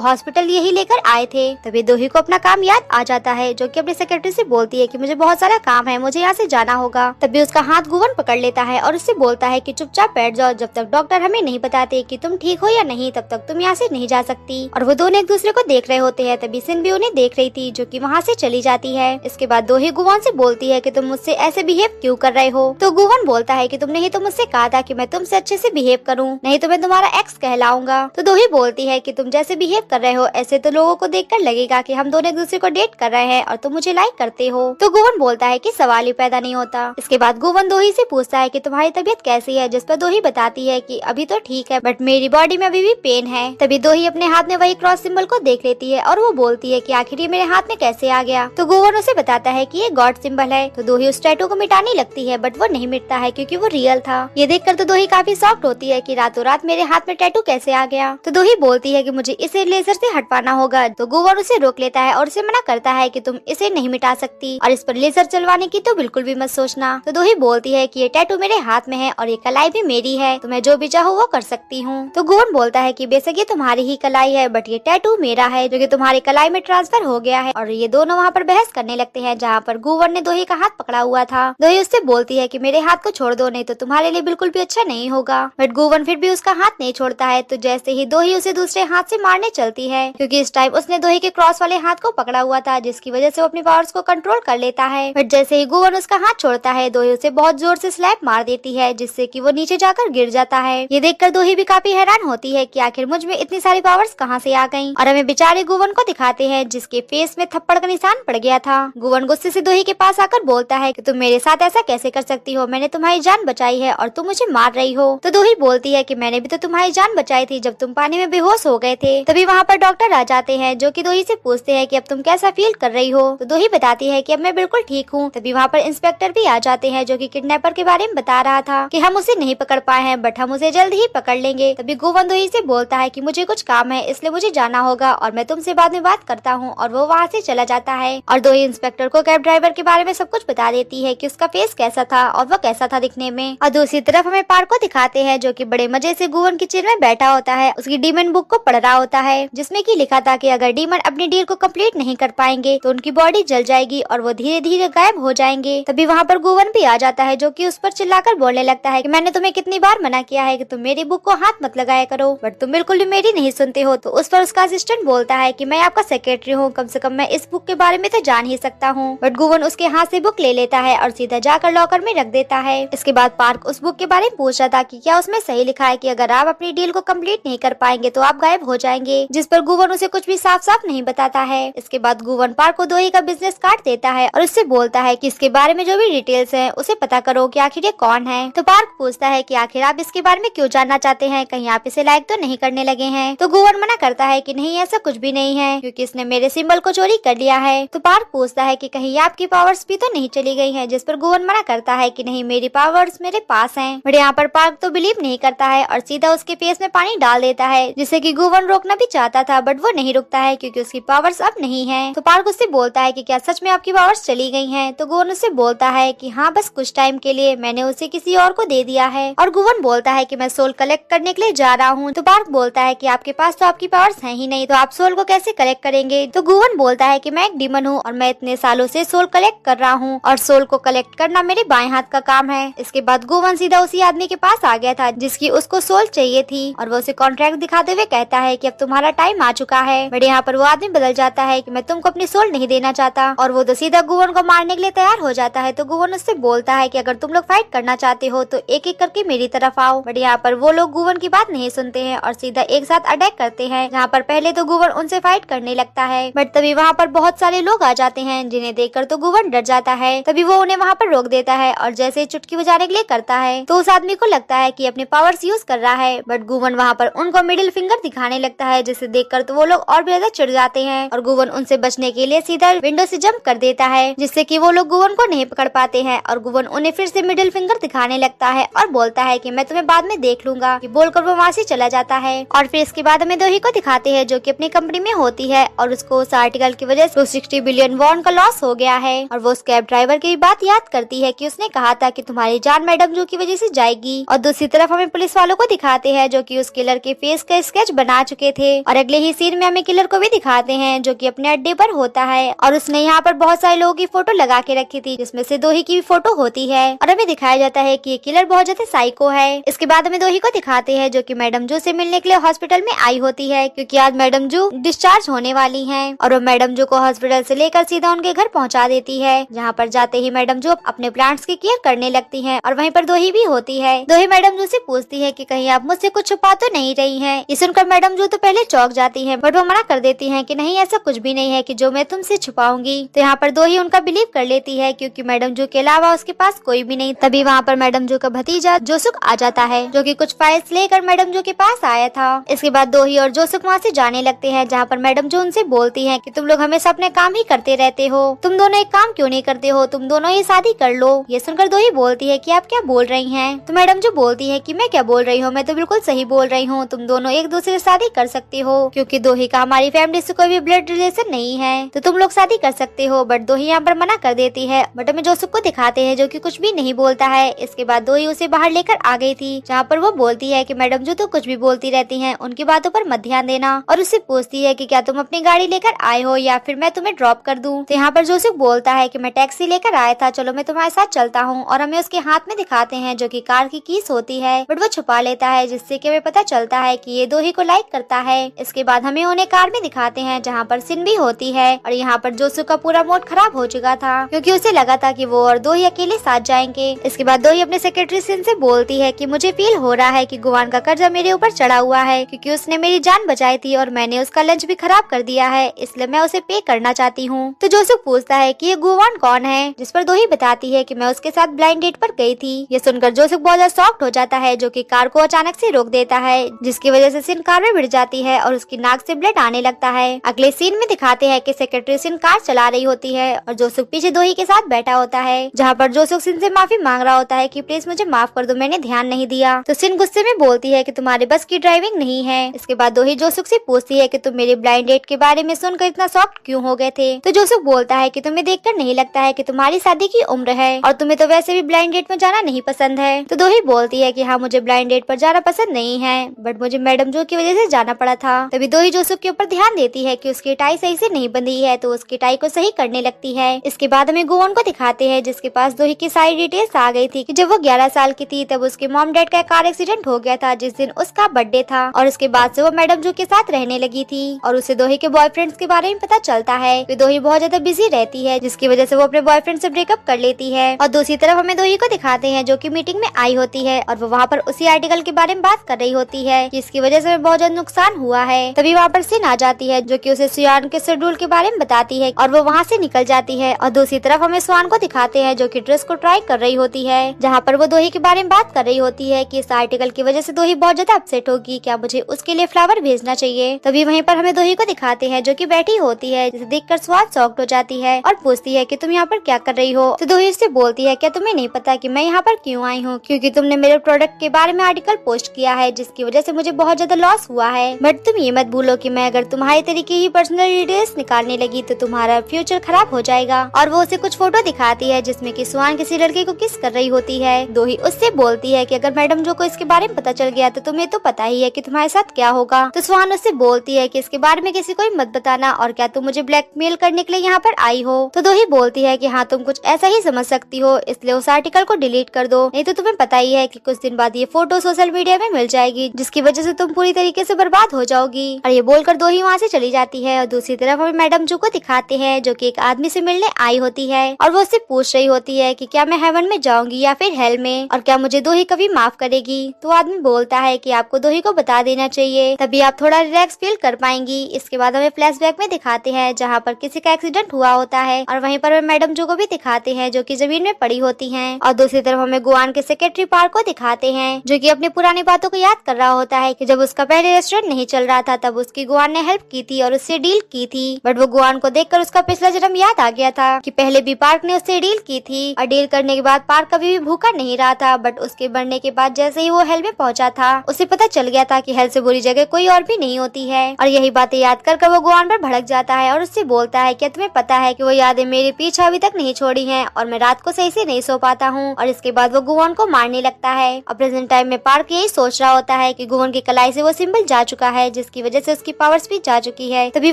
हॉस्पिटल यही लेकर आए थे। तभी दोही को अपना काम याद आ जाता है, जो कि अपनी सेक्रेटरी से बोलती है कि मुझे बहुत सारा काम है, मुझे यहाँ से जाना होगा। तभी उसका हाथ गुवन पकड़ लेता है और उससे बोलता है कि चुपचाप बैठ जाओ, जब तक डॉक्टर हमें नहीं बताते कि तुम ठीक हो या नहीं तब तक तुम यहाँ से नहीं जा सकती। और वो दोनों एक दूसरे को देख रहे होते हैं। तभी सिन भी उन्हें देख रही थी, जो कि वहाँ से चली जाती है। इसके बाद दोही गुवन से बोलती है कि तुम मुझसे ऐसे बिहेव क्यों कर रहे हो। तो गुवन बोलता है कि तुमने ही तो मुझसे कहा था कि मैं तुमसे अच्छे से बिहेव करूं, नहीं तो मैं तुम्हारा एक्स कहलाऊंगा। तो दोही बोलती है कि तुम जैसे बिहेव कर रहे हो ऐसे तो लोगों को देखकर लगेगा कि हम दोनों एक दूसरे को डेट कर रहे हैं और तुम मुझे लाइक करते हो। तो गुवन बोलता है कि सवाल ही पैदा नहीं होता। इसके बाद गुवन दोही से पूछता है कि तुम्हारी तबीयत कैसी है, जिस पर दोही बताती है कि अभी तो ठीक है बट मेरी बॉडी में अभी भी पेन है। तभी दोही अपने हाथ में वही क्रॉस सिंबल को देख लेती है और वो बोलती है कि आखिर ये मेरे हाथ में कैसे आ गया। तो गुवन उसे बताता है कि ये गॉड सिंबल है। तो दोही उस टैटू को मिटाने लगती है बट वो नहीं मिटता है क्योंकि वो रियल था। ये देखकर तो दोही काफी शॉक्ड होती है कि रातों रात मेरे हाथ में टैटू कैसे आ गया। तो दोही बोलती है कि मुझे इसे लेजर से हटवाना होगा। तो गुवन उसे रोक लेता है और उसे मना करता है कि तुम इसे नहीं मिटा सकती और इस पर लेजर चलवाने की तो बिल्कुल भी मत सोचना। तो दोही बोलती है कि ये टैटू मेरे हाथ में है और ये कलाई भी मेरी है, तो मैं जो भी चाहूँ वो कर सकती हूँ। तो गुवन बोलता है कि बेशक ये तुम्हारी ही कलाई है बट ये टैटू मेरा है, जो कि तुम्हारी कलाई में ट्रांसफर हो गया है। और ये दोनों वहाँ पर बहस करने लगते हैं, जहाँ पर गुवन ने दोही का हाथ पकड़ा हुआ था। दोही उससे बोलती है कि मेरे हाथ को छोड़ दो, नहीं तो तुम्हारे लिए बिल्कुल भी अच्छा नहीं होगा। बट गुवन फिर भी उसका हाथ नहीं छोड़ता है। तो जैसे ही दोही उसे दूसरे हाथ से मारने चलती है, क्योंकि इस टाइम उसने दोही के क्रॉस वाले हाथ को पकड़ा हुआ था, जिसकी वजह से वो अपनी पावर्स को कंट्रोल कर लेता है। बट जैसे ही गुवन उसका हाथ छोड़ता है, दोही उसे बहुत जोर से स्लैप मार देती है, जिससे कि वो नीचे जाकर गिर जाता है। ये देखकर दोही भी काफी हैरान होती है कि आखिर मुझ में इतनी सारी पावर्स कहाँ से आ गईं। और हमें बेचारे गुवन को दिखाते हैं, जिसके फेस में थप्पड़ का निशान पड़ गया था। गुवन गुस्से से दोही के पास आकर बोलता है कि तुम मेरे साथ ऐसा कैसे कर सकती हो, मैंने तुम्हारी जान बचाई है और तुम मुझे मार रही हो। तो दोही बोलती है कि मैंने भी तो तुम्हारी जान बचाई थी जब तुम पानी में बेहोश हो गए थे। तभी वहाँ पर डॉक्टर आ जाते हैं, जो कि दोही से पूछते हैं कि अब तुम कैसा फील कर रही हो। तो दोही बताती है कि अब मैं बिल्कुल ठीक हूँ। तभी वहाँ पर इंस्पेक्टर भी आ जाते हैं, जो कि किडनैपर के बारे में बता रहा था कि हम उसे नहीं पकड़ पाए हैं बट हम उसे जल्द ही पकड़ लेंगे। तभी गुवन दोही से बोलता है कि मुझे कुछ काम है इसलिए मुझे जाना होगा और मैं तुमसे बाद में बात करता हूँ। और वो वहाँ से चला जाता है। और दोही इंस्पेक्टर को कैब ड्राइवर के बारे में सब कुछ बता देती है कि उसका फेस कैसा था और वो कैसा था दिखने में। और दूसरी तरफ हमें पार्क को दिखाते हैं, जो कि बड़े मजे से गुवन की चेयर में बैठा होता है, उसकी डीमन बुक को पढ़ रहा होता है, जिसमें कि लिखा था कि अगर डीमन अपनी डील को कंप्लीट नहीं कर पाएंगे तो उनकी बॉडी जल जाएगी और वो धीरे धीरे गायब हो जाएंगे। तभी वहाँ पर गुवन भी आ जाता है, जो कि उस पर चिल्लाकर बोलने लगता है कि मैंने तुम्हें कितनी बार मना किया है कि तुम मेरी बुक को हाथ मत लगाया करो, बट तुम बिल्कुल भी मेरी नहीं सुनते हो। तो उस पर उसका असिस्टेंट बोलता है कि मैं आपका सेक्रेटरी हूँ, कम से कम मैं इस बुक के बारे में तो जान ही सकता हूँ। बट गुवन उसके हाथ से बुक ले लेता है और सीधा जाकर लॉकर में रख देता है। इसके बाद पार्क उस बुक के बारे में पूछ रहा था कि क्या उसमें सही लिखा है कि अगर आप अपनी डील को कंप्लीट नहीं कर पाएंगे तो आप गायब हो जाएंगे, जिस पर गुवन उसे कुछ भी साफ साफ नहीं बताता है। इसके बाद गुवन पार्क को दोही का बिजनेस कार्ड देता है और उससे बोलता है कि इसके बारे में जो भी डिटेल्स हैं उसे पता करो कि आखिर ये कौन है। तो पार्क पूछता है कि आखिर आप इसके बारे में क्यों जानना चाहते हैं, कहीं आप इसे लाइक तो नहीं करने लगे हैं। तो गुवन मना करता है कि नहीं ऐसा कुछ भी नहीं है, क्योंकि इसने मेरे सिंबल को चोरी कर लिया है। तो पार्क पूछता है कि कहीं आपकी पावर्स भी तो नहीं चली गई है, जिस पर गुवन मना करता है कि नहीं मेरी पावर्स मेरे पास हैं। बट यहाँ पर पार्क तो बिलीव नहीं करता है और सीधा उसके फेस में पानी डाल देता है, जिससे कि गुवन रोकना भी चाहता था बट वो नहीं रुकता है क्योंकि उसकी पावर्स अब नहीं है। तो पार्क उससे बोलता है कि क्या सच में आपकी पावर्स चली गई हैं? तो गुवन उससे बोलता है कि हाँ बस कुछ टाइम के लिए, मैंने उसे किसी और को दे दिया है। और गुवन बोलता है कि मैं सोल कलेक्ट करने के लिए जा रहा हूँ। तो पार्क बोलता है कि आपके पास तो आपकी पावर्स हैं ही नहीं, तो आप सोल को कैसे कलेक्ट करेंगे? तो गुवन बोलता है कि मैं एक डीमन हूँ और मैं इतने सालों से सोल कलेक्ट कर रहा हूँ और सोल को कलेक्ट करना मेरे बाएं हाथ का काम है। इसके बाद गुवन सीधा उसी आदमी के पास आ गया था जिसकी उसको सोल चाहिए थी और वो उसे कॉन्ट्रैक्ट दिखाते हुए कहता है कि अब तुम्हारा टाइम आ चुका है। बट यहाँ पर वो आदमी बदल जाता है कि मैं तुमको अपनी सोल नहीं देना चाहता और वो तो सीधा गुवन को मारने के लिए तैयार हो जाता है। तो गुवन उससे बोलता है कि अगर तुम लोग फाइट करना चाहते हो तो एक एक करके मेरी तरफ आओ। बट यहाँ पर वो लोग गुवन की बात नहीं सुनते हैं और सीधा एक साथ अटैक करते हैं। यहाँ पर पहले तो गुवन उनसे फाइट करने लगता है बट तभी वहाँ पर बहुत सारे लोग आ जाते हैं, जिन्हें देखकर तो गुवन डर जाता है। तभी वो उन्हें वहाँ पर रोक देता है और जैसे चुटकी बजाने के लिए करता है तो उस आदमी को लगता है कि अपने पावर्स यूज कर रहा है। बट गुवन वहाँ पर उनको मिडिल फिंगर दिखाने लगता है, जिसे देखकर तो वो लोग और भी ज्यादा चिढ़ जाते हैं और गुवन उनसे बचने के लिए सीधा विंडो से जंप कर देता है, जिससे कि वो लोग गुवन को नहीं पकड़ पाते हैं। और गुवन उन्हें फिर से मिडिल फिंगर दिखाने लगता है और बोलता है कि मैं तुम्हें बाद में देख लूंगा, कि बोलकर वो वहाँ से चला जाता है। और फिर इसके बाद हमें दोही को दिखाते हैं, जो कि अपनी कंपनी में होती है और उसको उस आर्टिकल की वजह से 260 बिलियन वॉन का लॉस हो गया है। और वो उस कैब ड्राइवर की बात याद करती है कि उसने कहा था कि तुम्हारी जान मैडम जो की वजह से जाएगी। और दूसरी तरफ तरफ हमें पुलिस वालों को दिखाते हैं जो कि उस किलर के फेस का स्केच बना चुके थे। और अगले ही सीन में हमें किलर को भी दिखाते हैं जो कि अपने अड्डे पर होता है और उसने यहाँ पर बहुत सारे लोगों की फोटो लगा के रखी थी जिसमें से दोही की भी फोटो होती है। और हमें दिखाया जाता है कि ये किलर बहुत ज्यादा साइको है। इसके बाद हमें दोही को दिखाते हैं जो कि मैडम जू से मिलने के लिए हॉस्पिटल में आई होती है क्योंकि आज मैडम जू डिस्चार्ज होने वाली हैं। और वो मैडम जू को हॉस्पिटल से लेकर सीधा उनके घर पहुंचा देती है, जहाँ पर जाते ही मैडम जू अपने प्लांट्स की केयर करने लगती है। और वहीं पर दोही भी होती है। दोही मैडम जू से पूछती है कि कहीं आप मुझसे कुछ छुपा तो नहीं रही हैं। ये सुनकर मैडम जू तो पहले चौंक जाती है बट वो मना कर देती है कि नहीं, ऐसा कुछ भी नहीं है कि जो मैं तुमसे छुपाऊंगी। तो यहाँ पर दोही उनका बिलीव कर लेती है क्योंकि मैडम जू के अलावा उसके पास कोई भी नहीं। तभी वहाँ पर मैडम जू का भतीजा जोसुक आ जाता है जो कि कुछ फाइल्स लेकर मैडम जू के पास आया था। इसके बाद दोही और जोसुक वहाँ से जाने लगते हैं, जहाँ पर मैडम जू उनसे बोलती है कि तुम लोग हमेशा अपने काम ही करते रहते हो, तुम दोनों एक काम क्यों नहीं करते हो, तुम दोनों ही शादी कर लो। ये सुनकर दोही बोलती है कि आप क्या बोल रही हैं। तो मैडम जू बोलती है कि मैं क्या बोल रही हूँ, मैं तो बिल्कुल सही बोल रही हूँ, तुम दोनों एक दूसरे से शादी कर सकते हो क्योंकि दोही का हमारी फैमिली से कोई भी ब्लड रिलेशन नहीं है, तो तुम लोग शादी कर सकते हो। बट दोही यहाँ पर मना कर देती है। बट हमें जोसुक को दिखाते हैं जो कि कुछ भी नहीं बोलता है। इसके बाद दोही उसे बाहर लेकर आ गई थी, जहाँ पर वो बोलती है कि मैडम जो तो कुछ भी बोलती रहती हैं, उनकी बातों पर मत ध्यान देना। और उससे पूछती है कि क्या तुम अपनी गाड़ी लेकर आए हो या फिर मैं तुम्हें ड्रॉप कर दूं। तो यहाँ पर जोसुक बोलता है कि मैं टैक्सी लेकर आया था, चलो मैं तुम्हारे साथ चलता हूँ। और हमें उसके हाथ में दिखाते हैं जो कि कार की कीस होती है, बट वो छुपा लेता है जिससे कि हमें पता चलता है कि ये दोही को लाइक करता है। इसके बाद हमें उन्हें कार में दिखाते हैं जहाँ पर सिन भी होती है। और यहाँ पर जोसुक का पूरा मूड खराब हो चुका था क्योंकि उसे लगा था कि वो और दोही अकेले साथ जाएंगे। इसके बाद दोही अपने सेक्रेटरी सिन से बोलती है कि मुझे फील हो रहा है कि गुवान का कर्जा मेरे ऊपर चढ़ा हुआ है क्योंकि उसने मेरी जान बचाई थी और मैंने उसका लंच भी खराब कर दिया है, इसलिए मैं उसे पे करना चाहती हूँ। तो जोसुक पूछता है कि ये गुवान कौन है, जिस पर दोही बताती है कि मैं उसके साथ ब्लाइंड डेट पर गई थी। ये सुनकर जोसुक बहुत ज्यादा शॉक्ड हो जाता है जो कि कार को अचानक से रोक देता है, जिसकी वजह से सिन कार में भिड़ जाती है और उसकी नाक से ब्लड आने लगता है। अगले सीन में दिखाते हैं कि सेक्रेटरी सिन कार चला रही होती है और जोसुक पीछे दोही के साथ बैठा होता है, जहाँ पर जोसुक सिन से माफी मांग रहा होता है कि प्लीज मुझे माफ कर दो, मैंने ध्यान नहीं दिया। तो सिन गुस्से में बोलती है कि तुम्हारे बस की ड्राइविंग नहीं है। इसके बाद दोही जोसुक से पूछती है कि तुम मेरी ब्लाइंड डेट के बारे में सुनकर इतना शॉक्ड क्यों हो गए थे। तो जोसुक बोलता है कि तुम्हें देखकर नहीं लगता है कि तुम्हारी शादी की उम्र है और तुम्हें तो वैसे भी ब्लाइंड डेट में जाना नहीं पसंद है। तो दोही बोलती है कि हाँ, मुझे ब्लाइंड डेट पर जाना पसंद नहीं है बट मुझे मैडम जो की वजह से जाना पड़ा था। तभी दोही जोसुक के ऊपर ध्यान देती है कि उसकी टाई सही से नहीं बंधी है, तो उसकी टाई को सही करने लगती है। इसके बाद हमें गुवान को दिखाते हैं जिसके पास दोही की सारी डिटेल्स आ गई थी कि जब वो 11 साल की थी तब उसके मॉम डैड का कार एक्सीडेंट हो गया था जिस दिन उसका बर्थडे था और उसके बाद से वो मैडम जो के साथ रहने लगी थी। और उसे दोही के बॉयफ्रेंड्स के बारे में पता चलता है कि दोही बहुत ज्यादा बिजी रहती है जिसकी वजह से वो अपने बॉयफ्रेंड से ब्रेकअप कर लेती है। और दूसरी तरफ हमें दोही को दिखाते हैं जो कि मीटिंग में आई होती है और वो वहाँ पर उसी आर्टिकल के बारे में बात कर रही होती है जिसकी वजह से बहुत ज्यादा नुकसान हुआ है। तभी वहाँ पर सिन आ जाती है जो कि उसे सुयान के शेड्यूल के बारे में बताती है और वो वहाँ से निकल जाती है। और दूसरी तरफ हमें स्वान को दिखाते हैं जो कि ड्रेस को ट्राई कर रही होती है, जहाँ पर वो दोही के बारे में बात कर रही होती है कि इस आर्टिकल की वजह से दोही बहुत ज्यादा अपसेट होगी, क्या मुझे उसके लिए फ्लावर भेजना चाहिए। तभी वहीं पर हमें दोही को दिखाते हैं जो कि बैठी होती है, जिसे देखकर स्वान शॉक्ड हो जाती है और पूछती है कि तुम यहाँ पर क्या कर रही हो। तो दोही उससे बोलती है क्या तुम्हें नहीं पता कि मैं यहाँ पर क्यों आई हूँ, क्योंकि तुमने मेरे प्रोडक्ट के बारे में आर्टिकल पोस्ट किया है जिसकी वजह से मुझे बहुत ज्यादा लॉस हुआ है। बट तुम ये मत भूलो कि मैं अगर तुम्हारे तरीके ही पर्सनल डिटेल्स निकालने लगी तो तुम्हारा फ्यूचर खराब हो जाएगा। और वो उसे कुछ फोटो दिखाती है जिसमें कि स्वान किसी लड़के को किस कर रही होती है। दोही उससे बोलती है कि अगर मैडम जो को इसके बारे में पता चल गया तो तुम्हें तो पता ही है कि तुम्हारे साथ क्या होगा। तो स्वान उससे बोलती है कि इसके बारे में किसी को मत बताना और क्या तुम मुझे ब्लैकमेल करने के लिए यहाँ पर आई हो। तो दोही बोलती है कि हाँ, तुम कुछ ऐसा ही समझ सकती हो, इसलिए उस आर्टिकल को डिलीट कर दो, नहीं तो तुम्हें पता ही है कि कुछ दिन बाद ये फोटो सोशल मीडिया में मिल जाएगी जिसकी वजह से तुम पूरी तरीके से बर्बाद हो जाओगी। और ये बोलकर दोही वहाँ से चली जाती है। और दूसरी तरफ हमें मैडम जू को दिखाते हैं जो कि एक आदमी से मिलने आई होती है और वो उससे पूछ रही होती है कि क्या मैं हेवन में जाऊंगी या फिर हेल में, और क्या मुझे दोही कभी माफ करेगी। तो आदमी बोलता है कि आपको दोही को बता देना चाहिए, तभी आप थोड़ा रिलैक्स फील कर पाएंगी। इसके बाद हमें फ्लैशबैक में दिखाते हैं जहाँ पर किसी का एक्सीडेंट हुआ होता है और वहीं पर मैडम जू को भी दिखाते हैं जो कि जमीन में पड़ी होती हैं। और दूसरी तरफ हमें गुआन के सेक्रेटरी पार्क को दिखाते हैं जो कि अपनी पुरानी बातों को याद कर रहा होता है कि जब उसका पहले रेस्टोरेंट नहीं चल रहा था तब उसकी गुआन ने हेल्प की थी और उससे डील की थी। बट वो गुआन को देखकर उसका पिछला जन्म याद आ गया था कि पहले भी पार्क ने उससे डील की थी और डील करने के बाद पार्क कभी भी भूखा नहीं रहा था। बट उसके बढ़ने के बाद जैसे ही वो हेल में पहुंचा था उसे पता चल गया था कि हेल से बुरी जगह कोई और भी नहीं होती है। और यही बातें याद कर वो गुआन पर भड़क जाता है और उससे बोलता है कि तुम्हें पता है कि वो यादें मेरे पीछे अभी तक नहीं छोड़ी हैं और मैं रात को सही से नहीं सो पाता हूँ। और इसके बाद वो गुआन को मारने लगता है। और प्रेजेंट टाइम में पार्क यही सोच रहा होता है कि गुवन की कलाई से वो सिंबल जा चुका है, जिसकी वजह से उसकी पावर्स भी जा चुकी है। तभी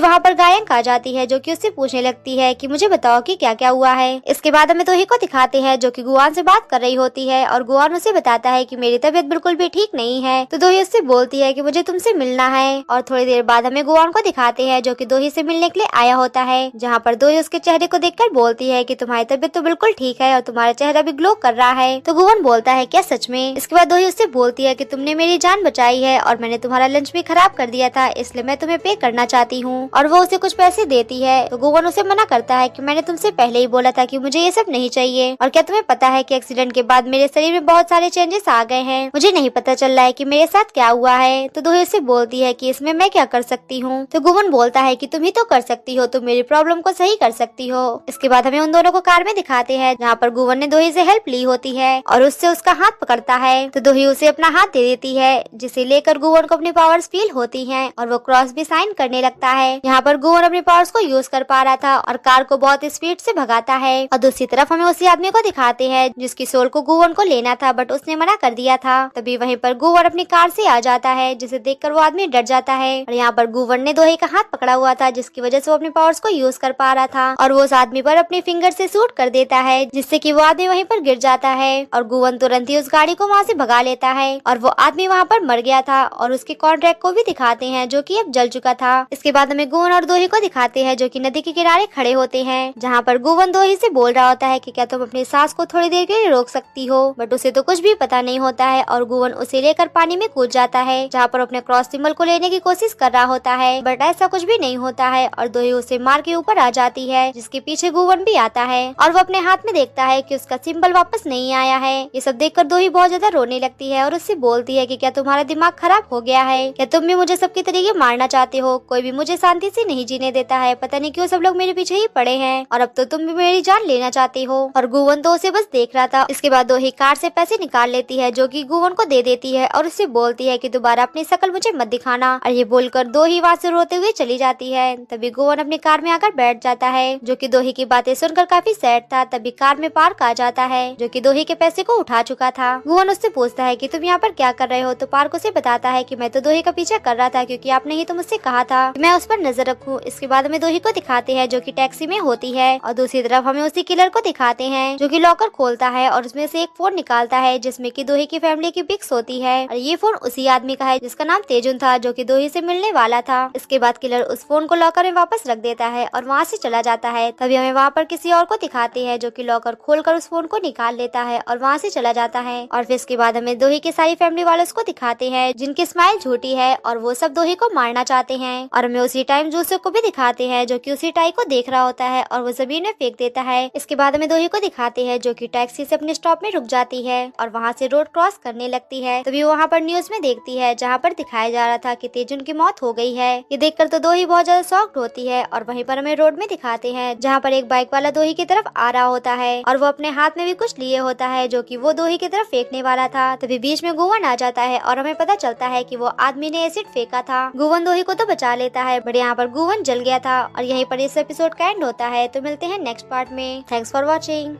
वहाँ पर गायक आ जाती है, जो कि उससे पूछने लगती है कि मुझे बताओ कि क्या क्या हुआ है। इसके बाद हमें दोही को दिखाते हैं, जो कि गुआन से बात कर रही होती है और गुआन उसे बताता है कि मेरी तबीयत बिल्कुल भी ठीक नहीं है। तो दोही उससे बोलती है कि मुझे तुमसे मिलना है। और थोड़ी देर बाद हमें गुआन को दिखाते हैं, जो कि दोही से मिलने के लिए आया होता है, जहाँ पर दोही उसके चेहरे को देखकर बोलती है कि तुम्हारी तबीयत तो बिल्कुल ठीक है और तुम्हारा चेहरा भी ग्लो कर रहा है। तो गुआन बोलता है क्या सच में? इसके बाद दोही उससे बोलती है कि तुमने मेरी जान बचाई है और मैंने तुम्हारा लंच भी खराब कर दिया था, इसलिए मैं तुम्हें पे करना चाहती हूँ। और वो उसे कुछ पैसे देती है। तो गुवन उसे मना करता है कि मैंने तुमसे पहले ही बोला था कि मुझे ये सब नहीं चाहिए, और क्या तुम्हें पता है कि एक्सीडेंट के बाद मेरे शरीर में बहुत सारे चेंजेस आ गए हैं, मुझे नहीं पता चल रहा है कि मेरे साथ क्या हुआ है। तो दोही उसे बोलती है कि इसमें मैं क्या कर सकती हूँ। तो गुवन बोलता है कि तुम ही तो कर सकती हो, तुम मेरी प्रॉब्लम को सही कर सकती हो। इसके बाद हमें उन दोनों को कार में दिखाते हैं, जहाँ पर गुवन ने दोही से हेल्प ली होती है और उससे उसका हाथ पकड़ता है। तो दोही उसे अपना हाथ दे देती है, जिसे लेकर गुवन को अपनी पावर्स फील होती हैं और वो क्रॉस भी साइन करने लगता है। यहाँ पर गुवन अपनी पावर्स को यूज कर पा रहा था और कार को बहुत स्पीड से भगाता है। और दूसरी तरफ हमें उसी आदमी को दिखाते हैं, जिसकी सोल को गुवन को लेना था, बट उसने मना कर दिया था। तभी वहीं पर गुवन अपनी कार से आ जाता है, जिसे देखकर वो आदमी डर जाता है। और यहाँ पर गुवन ने दोही का हाथ पकड़ा हुआ था, जिसकी वजह से वो अपनी पावर्स को यूज कर पा रहा था, और वो उस आदमी पर अपनी फिंगर से शूट कर देता है, जिससे कि वो आदमी वहीं पर गिर जाता है। और गुवन तुरंत ही उस गाड़ी को वहाँ से भगा लेता है और वो आदमी वहाँ पर मर गया था। और उसके कॉन्ट्रैक्ट को भी दिखाते हैं, जो कि अब जल चुका था। इसके बाद हमें गुवन और दोही को दिखाते हैं, जो कि नदी के किनारे खड़े होते हैं, जहाँ पर गुवन दोही से बोल रहा होता है कि क्या तुम अपनी सांस को थोड़ी देर के लिए रोक सकती हो, बट उसे तो कुछ भी पता नहीं होता है। और गुवन उसे लेकर पानी में कूद जाता है, जहाँ पर अपने क्रॉस सिंबल को लेने की कोशिश कर रहा होता है, बट ऐसा कुछ भी नहीं होता है और दोही उसे मार के ऊपर आ जाती है, जिसके पीछे गुवन भी आता है और वो अपने हाथ में देखता है कि उसका सिंबल वापस नहीं आया है। ये सब देखकर दोही बहुत ज्यादा रोने लगती है और उससे बोलती है कि क्या तुम्हारा दिमाग खराब हो गया है, क्या तुम भी मुझे सबके तरीके मारना चाहते हो, कोई भी मुझे शांति से नहीं जीने देता है, पता नहीं क्यों सब लोग मेरे पीछे ही पड़े हैं और अब तो तुम भी मेरी जान लेना चाहती हो। और गुवन तो उसे बस देख रहा था। इसके बाद दोही कार से पैसे निकाल लेती है, जो कि गुवन को दे देती है और उससे बोलती है कि दोबारा अपनी शक्ल मुझे मत दिखाना। और ये बोलकर दोही वहाँ से रोते हुए चली जाती है। तभी गुवन अपनी कार में आकर बैठ जाता है, जो कि दोही की बातें सुनकर काफी सैड था। तभी कार में पार्क आ जाता है, जो कि दोही के पैसे को उठा चुका था। गुवन उससे पूछता है कि तुम यहाँ पर क्या कर रहे हो। तो पार्क उसे बताता है कि मैं तो दोही का पीछा कर रहा था, क्योंकि आपने ही तो मुझसे कहा था कि मैं उस पर नजर रखूं। इसके बाद हमें दोही को दिखाते हैं, जो कि टैक्सी में होती है, और दूसरी तरफ हमें उसी किलर को दिखाते हैं, जो कि लॉकर खोलता है और उसमें से एक फोन निकालता है, जिसमें कि दोही की फैमिली की पिक्स होती है। और ये फोन उसी आदमी का है, जिसका नाम तेजुन था, जो कि दोही से मिलने वाला था। इसके बाद किलर उस फोन को लॉकर में वापस रख देता है और वहाँ से चला जाता है। तभी हमें वहाँ पर किसी और को दिखाते हैं, जो कि लॉकर खोलकर उस फोन को निकाल लेता है और वहाँ से चला जाता है। और फिर इसके बाद हमें दोही की सारी फैमिली वालों को दिखाते हैं, जिनकी स्माइल झूठी है और वो सब दोही को मारना चाहते हैं। और हमें उसी टाइम जूसो को भी दिखाते हैं, जो कि उसी टाई को देख रहा होता है और वो जमीन में फेंक देता है। इसके बाद हमें दोही को दिखाते हैं, जो कि टैक्सी से अपने स्टॉप में रुक जाती है और वहाँ से रोड क्रॉस करने लगती है। तभी वहाँ पर न्यूज में देखती है, जहाँ पर दिखाया जा रहा था कि तेजुन की मौत हो गई है। ये देखकर तो दोही बहुत ज्यादा शॉक्ड होती है। और वहीं पर हमें रोड में दिखाते हैं, जहाँ पर एक बाइक वाला दोही की तरफ आ रहा होता है और वो अपने हाथ में भी कुछ लिए होता है, जो कि वो दोही की तरफ फेंकने वाला था। तभी बीच में गुवन आ जाता है और हमें पता चलता है कि वो आदमी ने एसिड फेंका था। गुवन दोही को तो बचा लेता है, बट यहाँ पर गुवन जल गया था। और यहीं पर इस एपिसोड का एंड होता है। तो मिलते हैं नेक्स्ट पार्ट में। Thanks for watching.